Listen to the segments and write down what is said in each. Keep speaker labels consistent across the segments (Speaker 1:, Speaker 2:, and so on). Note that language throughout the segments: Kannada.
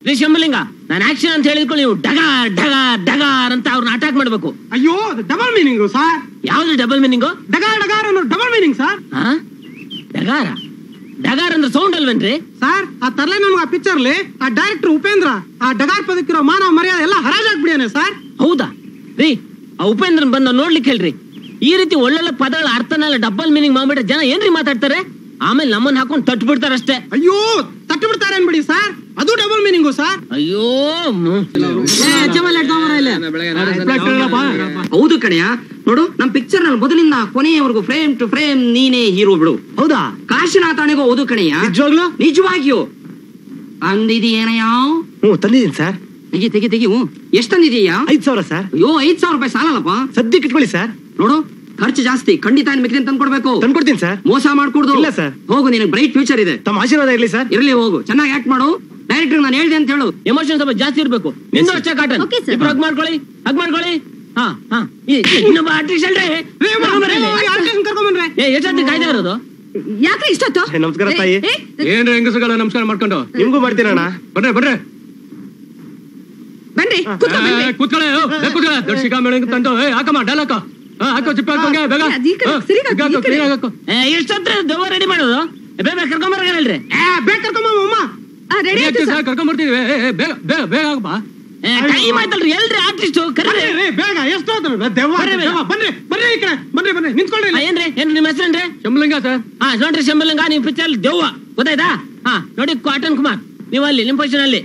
Speaker 1: ರೀ ಶಂಭುಲಿಂಗ, ನಾನು ಆಕ್ಷನ್ ಅಂತ ಹೇಳಿದ್ಕೊಂಡು ನೀವು ಡಗಾರ್ ಡಗಾರ್ ಡಗಾರ್ ಅಂತ ಅವ್ರನ್ನ ಅಟ್ಯಾಕ್ ಮಾಡ್ಬೇಕು.
Speaker 2: ಅಯ್ಯೋ ಡಬಲ್ ಮೀನಿಂಗ್ ಸರ್.
Speaker 1: ಯಾವ್ದು ಡಬಲ್ ಮೀನಿಂಗ್?
Speaker 2: ಡಗಾರ್ ಡಗಾರ್ ಅನ್ನೋ ಡಬಲ್ ಮೀನಿಂಗ್ ಸರ್.
Speaker 1: ಡಗಾರ ಡಗಾರ್ ಅಂದ್ರೆ ಸೌಂಡ್ ಅಲ್ವೇನ್ರಿ
Speaker 2: ಸರ್? ಆ ತರ್ಲೆ ನಮ್ಗೆ ಆ ಪಿಕ್ಚರ್ಲಿ ಆ ಡೈರೆಕ್ಟರ್ ಉಪೇಂದ್ರ ಆ ಡಗಾರ್ ಪದಕ್ಕಿರೋ ಮಾನವ ಮರ್ಯಾದೆ ಎಲ್ಲ ಹರಾಜಾಗ್ಬಿಡಿಯಾನೆ ಸರ್.
Speaker 1: ಹೌದಾ ರೀ? ಆ ಉಪೇಂದ್ರನ್ ಬಂದ ನೋಡ್ಲಿಕ್ಕೆ ಹೇಳ್ರಿ. ಈ ರೀತಿ ಒಳ್ಳೊಳ್ಳೆ ಪದಗಳ ಅರ್ಥನೆಲ್ಲ ಡಬಲ್ ಮೀನಿಂಗ್ ಮಾಡ್ಬಿಟ್ರೆ ಜನ ಏನ್ರಿ ಮಾತಾಡ್ತಾರೆ? ಆಮೇಲೆ ನಮ್ಮನ್ನ ಹಾಕೊಂಡು ತಟ್ಟು ಬಿಡ್ತಾರಷ್ಟೇ.
Speaker 2: ಅಯ್ಯೋ ತಟ್ಟು ಬಿಡ್ತಾರೆ ಅನ್ಬಿಡಿ ಸರ್, ಅದು ಡಬಲ್ ಮೀನಿಂಗು ಸರ್.
Speaker 1: ಅಯ್ಯೋ
Speaker 3: ಹೌದು ಕಣೆಯ. ನೋಡು, ನಮ್ ಪಿಕ್ಚರ್ ನಲ್ಲಿ ಮೊದಲಿಂದ ಕೊನೆಯವರೆಗೂ ಫ್ರೇಮ್ ಟು ಫ್ರೇಮ್ ನೀನೇ ಹೀರೋ ಬಿಡು.
Speaker 2: ಹೌದಾ?
Speaker 3: ಕಾಶಿನಾಥನಿಗೂ ಹೌದು ಕಣೆಯ. ನಿಜವಾಗಿಯೂ ತಂದಿದೀಯನಯ್ಯ?
Speaker 2: ತಂದಿದ್ದೀನಿ ಸರ್.
Speaker 3: ತೆಗಿ ತೆಗಿ. ಎಷ್ಟ್ ತಂದಿದೀಯಾ?
Speaker 2: 5,000 ಸರ್.
Speaker 3: ಅಯ್ಯೋ 5,000 ರೂಪಾಯಿ ಸಾಲಲ್ಲಪ್ಪ.
Speaker 2: ಸದ್ಯಕ್ಕೆ ಇಟ್ಕೊಳ್ಳಿ ಸರ್.
Speaker 3: ನೋಡು, ಖರ್ಚು ಜಾಸ್ತಿ, ಖಂಡಿತ ಮಿಕ್ಕಿನ ತಂದ್ಕೊಡ್ಬೇಕು.
Speaker 2: ತಂದ್ಕೊಡ್ತೀನಿ ಸರ್.
Speaker 3: ಮೋಸ ಮಾಡ್ಕೊಡ್ದು.
Speaker 2: ಇಲ್ಲ ಸರ್.
Speaker 3: ಹೋಗು, ನಿನಗೆ ಬ್ರೈಟ್ ಫ್ಯೂಚರ್ ಇದೆ.
Speaker 2: ತಮ್ಮ ಆಶೀರ್ವಾದ ಇರ್ಲಿ ಸರ್.
Speaker 3: ಇರ್ಲಿ, ಹೋಗು, ಚೆನ್ನಾಗಿ ಆಕ್ಟ್ ಮಾಡು. ಡೈರೆಕ್ಟರ್ ನಾನು ಹೇಳ್ದೆ ಅಂತ ಹೇಳು.
Speaker 1: ಎಮೋಷನ್ ಸ್ವಲ್ಪ ಜಾಸ್ತಿ ಇರ್ಬೇಕು. ನಿಂದು ಅಷ್ಟೇ ಕಾಟನ್. ಹಗ್ ಮಾಡ್ಕೊಳ್ಳಿ, ಹಗ್ ಮಾಡ್ಕೊಳ್ಳಿ. ಇನ್ನೊಬ್ಬ ಆರ್ಟಿಸ್ಟ್ ಅಲ್ರಿ ಎಷ್ಟೊತ್ತಿ ಕಾಯ್ತಾ ಇರೋದು?
Speaker 4: ಯಾಕೆ ಇಷ್ಟೊತ್ತು?
Speaker 2: ನಮಸ್ಕಾರ ತಾಯಿ.
Speaker 5: ಏನ್ರಿ ಹೆಂಗಸಗಳ ನಮಸ್ಕಾರ ಮಾಡ್ಕೊಂಡು
Speaker 2: ನಿಮ್ಗೂ ಮಾಡ್ತೀರಣ್ಣ.
Speaker 5: ಬರ್ರಿ ಬರ್ರಿ
Speaker 4: ಬನ್ರಿ,
Speaker 5: ಕೂತ್ಕೊಳ್ಳೆ. ದರ್ಶಿಕಾ ಮೇಡಮ್ ತಂದು ಹಾಕಮ್ಮ ಡಾಲ್ ಹಾಕೋ ಚಿಪ್ಪ ಹಾಕೋಂಗೆ ಬೇಗ ಹಾಕೋ.
Speaker 1: ಎಷ್ಟೊತ್ತ ದೆವ್ವ ರೆಡಿ ಮಾಡೋದು? ಬೇಗ ಕರ್ಕೊಂಬರ್ರಿ.
Speaker 2: ಬೇಗ ಕರ್ಕೊಂಬಮ್ಮ.
Speaker 5: ಕರ್ಕೊಂಬರ್ತೀವಿ. ಬೇಗ ಬೇಗ ಬೇಗ ಹಾಕಪ್ಪ.
Speaker 1: ಟೈಮ್ ಆಯ್ತಲ್ರಿ. ಎಲ್ರಿ ಆರ್ಟಿಸ್ಟ್ ಕರೀರಿ
Speaker 2: ಬೇಗ. ಎಷ್ಟು ಬನ್ರಿ ಬನ್ರಿ ಈ ಕಡೆ ಬನ್ರಿ ಬನ್ರಿ ನಿಂತ್ಕೊಳ್ರಿ.
Speaker 1: ಏನ್ರಿ ನಿಮ್ಮ ಹೆಸರೇನ್ರಿ?
Speaker 5: ಶಂಭುಲಿಂಗ ಸರ್.
Speaker 1: ನೋಡ್ರಿ ಶಂಭುಲಿಂಗ, ನೀವು ಪಿಕ್ಚರ್ ದೆವ್ವ ಗೊತ್ತಾಯ್ತಾ? ನೋಡಿ ಕಾಟನ್ ಕುಮಾರ್, ನೀವು ಅಲ್ಲಿ ನಿಮ್ ಪೊಸಿಷನ್ ಅಲ್ಲಿ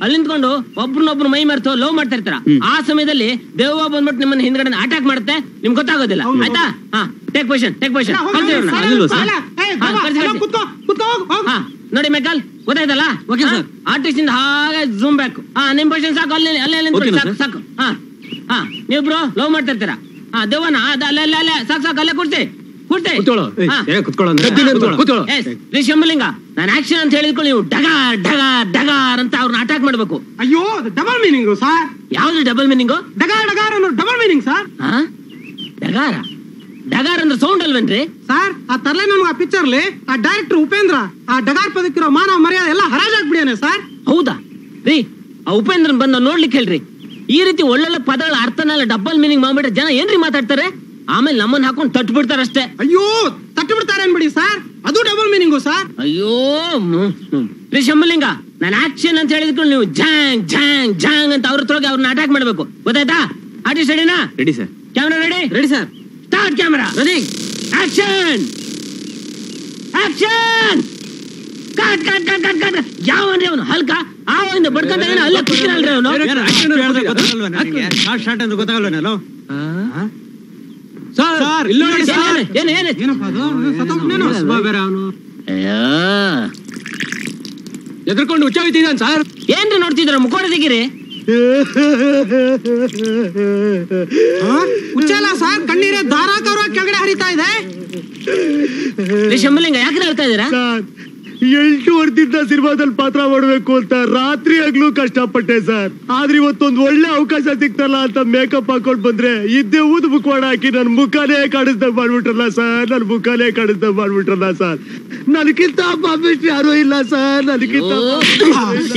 Speaker 1: ಅಲ್ಲಿ ನಿಂತ್ಕೊಂಡು ಒಬ್ರನ್ನೊಬ್ರು ಮೈ ಮರೆತು ಲವ್ ಮಾಡ್ತಾ ಇರ್ತಾರ. ಆ ಸಮಯದಲ್ಲಿ ದೆವ್ವ ಬಂದ್ಬಿಟ್ಟು ನಿಮ್ಮನ್ನ ಹಿಂದ್ಗಡೆ ಅಟ್ಯಾಕ್ ಮಾಡುತ್ತೆ, ನಿಮ್ಗೆ ಗೊತ್ತಾಗೋದಿಲ್ಲ. ಆಯ್ತಾ? Take position. ನೋಡಿ ಮೆಕಲ್, ಗೊತ್ತಾಯ್ತಲ್ಲ? ಆರ್ಟಿಸ್ಟ್ ಇಂದ ಹಾಗೆ ಜೂಮ್ ಬ್ಯಾಕ್. ನಿಮ್ ಪೊಸಿಷನ್ ಸಾಕು. ಅಲ್ಲಿ ಸಾಕು. ನೀವಿಬ್ರು ಲವ್ ಮಾಡ್ತಾ ಇರ್ತೀರಾ. ದೆವ್ವನ ಅಲ್ಲೇ ಸಾಕು. ಅಲ್ಲೇ ಕೂರ್ತಿ. ಶಂಭುಲಿಂಗ, ನಾನು ಆಕ್ಷನ್ ಅಂತ ಹೇಳಿದ್ಕೊಂಡು ನೀವು ಡಗಾರ್ ಡಗಾರ್ ಡಗಾರ್ ಅಂತ ಅವ್ರನ್ನ ಅಟ್ಯಾಕ್ ಮಾಡ್ಬೇಕು.
Speaker 2: ಅಯ್ಯೋ ಡಬಲ್ ಮೀನಿಂಗ್ ಸರ್.
Speaker 1: ಯಾವ್ದು ಡಬಲ್ ಮೀನಿಂಗ್?
Speaker 2: ಡಗಾರ್ ಡಗಾರ್ ಅನ್ನೋ ಡಬಲ್ ಮೀನಿಂಗ್ ಸರ್.
Speaker 1: ಡಗಾರ ಡಗಾರ್ ಅಂದ್ರೆ ಸೌಂಡ್ ಅಲ್ವೇನ್ರಿ
Speaker 2: ಸರ್? ಆ ತರ್ಲೆ ನಮ್ಗೆ ಆ ಪಿಕ್ಚರ್ಲಿ ಆ ಡೈರೆಕ್ಟರ್ ಉಪೇಂದ್ರ ಆ ಡಗಾರ್ ಪದಕ್ಕಿರೋ ಮಾನವ ಮರ್ಯಾದೆ ಎಲ್ಲ ಹರಾಜಾಗ್ಬಿಡಿಯಾನೆ ಸರ್.
Speaker 1: ಹೌದಾ ರೀ? ಆ ಉಪೇಂದ್ರನ್ ಬಂದ ನೋಡ್ಲಿಕ್ಕೆ ಹೇಳ್ರಿ. ಈ ರೀತಿ ಒಳ್ಳೊಳ್ಳೆ ಪದಗಳ ಅರ್ಥನೆಲ್ಲ ಡಬಲ್ ಮೀನಿಂಗ್ ಮಾಡ್ಬಿಟ್ರೆ ಜನ ಏನ್ರಿ ಮಾತಾಡ್ತಾರೆ? ಆಮೇಲೆ ನಮ್ಮನ್ನ ಹಾಕೊಂಡು ತಟ್ಟು ಬಿಡ್ತಾರಷ್ಟೇ.
Speaker 2: ಅಯ್ಯೋ ತಟ್ಟು ಬಿಡ್ತಾರೆ ಅನ್ಬಿಡಿ ಸರ್, ಅದು ಡಬಲ್ ಮೀನಿಂಗು ಸರ್.
Speaker 1: ಅಯ್ಯೋ ರೀ ಶಂಭುಲಿಂಗ, ನಾನು ಆಕ್ಷನ್ ಅಂತ ಹೇಳಿದ್ಕೊಂಡು ನೀವು ಜಾಂಗ್ ಜಾಂಗ್ ಜಾಂಗ್ ಅಂತ ಅವ್ರನ್ನ ಅಟ್ಯಾಕ್ ಮಾಡ್ಬೇಕು. ಗೊತ್ತಾಯ್ತಾ? ಆರ್ಟಿಸ್ಟ್ ರೆಡಿನಾ?
Speaker 5: Ready sir.
Speaker 1: Camera ready?
Speaker 3: Ready sir.
Speaker 1: Start camera. Ready action. Action. Cut cut cut cut cut. ಯಾವನ್ರಿ ಅವನು? ಹಲ್ಕ ಆವಿಂದ ಬಡ್ಕಂತ ಅಲ್ಲೇ ಕೂತಿರಲ್ರಿ ಅವನು.
Speaker 2: ಗೊತ್ತಾಗಲ್ವೇನೋ
Speaker 1: ಸರ್? ಇಲ್ಲ
Speaker 5: ಎದ್ರಕೊಂಡು ಹುಚ್ಚಾಗಿದ್ದಾನೆ ಸರ್.
Speaker 1: ಏನ್ರಿ ನೋಡ್ತಿದ್ರ? ಮುಖೋಡ ತೆಗೀರಿ.
Speaker 2: ಹುಚ್ಚಲ್ಲ ಸರ್, ಕಣ್ಣೀರೇ ಧಾರಾಕಾರವಾಗಿ ಕೆಳಗಡೆ ಹರಿತಾ ಇದೆ.
Speaker 1: ಶಂಭುಲಿಂಗ, ಯಾಕೆ ಹೇಳ್ತಾ ಇದ್ದೀರಾ?
Speaker 6: 8 ವರ್ಷದಿಂದ ಸಿನಿಮಾದಲ್ಲಿ ಪಾತ್ರ ಮಾಡಬೇಕು ಅಂತ ರಾತ್ರಿ ಆಗ್ಲೂ ಕಷ್ಟಪಟ್ಟೆ ಸರ್. ಆದ್ರೆ ಇವತ್ತೊಂದು ಒಳ್ಳೆ ಅವಕಾಶ ಸಿಕ್ತಲ್ಲ ಅಂತ ಮೇಕಪ್ ಹಾಕೊಂಡ್ ಬಂದ್ರೆ ಇದ್ದೇ ಊದ್ ಮುಖವಾಡ ಹಾಕಿ ನನ್ ಮುಖಾನೇ ಕಾಣಿಸ್ದಂಗ್ ಮಾಡ್ಬಿಟ್ರಲ್ಲ ಸರ್. ನನಗಿಂತ ಪಾಪಿಸ್ಟ್ ಯಾರು ಇಲ್ಲ ಸರ್. ನನಗಿಂತ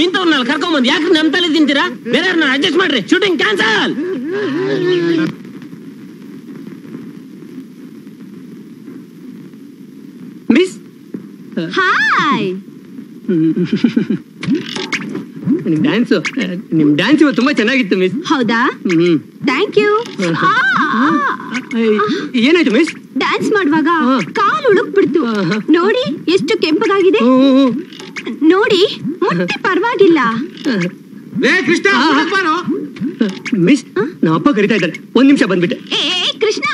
Speaker 1: ಇಂಥವ್ರನ್ನ ಕರ್ಕೊಂಡ್ಬಂದು ಯಾಕೆ ನಮ್ ತಲೆ ತಿಂತೀರಾ? ಬೇರೆಯವ್ರನ್ನ ಅಡ್ಜಸ್ಟ್ ಮಾಡ್ರಿ. Shooting cancel.
Speaker 3: Miss
Speaker 4: hi.
Speaker 3: ನಿಮ್ ಡ್ಯಾನ್ಸ್ ಇವತ್ತು ತುಂಬಾ ಚೆನ್ನಾಗಿತ್ತು ಮಿಸ್.
Speaker 4: ಹೌದಾ? Thank you.
Speaker 3: ಏನಾಯ್ತು ಮಿಸ್?
Speaker 4: ಡ್ಯಾನ್ಸ್ ಮಾಡುವಾಗ ಕಾಲು ಉಳುಕ್ ಬಿಡ್ತು. ನೋಡಿ ಎಷ್ಟು ಕೆಂಪಗಾಗಿದೆ. ನೋಡಿ ಮುಟ್ಟಿ ಪರವಾಗಿಲ್ಲ.
Speaker 2: ಕೃಷ್ಣ
Speaker 3: ಮಿಸ್, ನಮ್ಮ ಅಪ್ಪ ಕರಿತಾ ಇದ್ದಾರೆ, 1 ನಿಮಿಷ ಬಂದ್ಬಿಟ್ಟೆ.
Speaker 4: ಕೃಷ್ಣ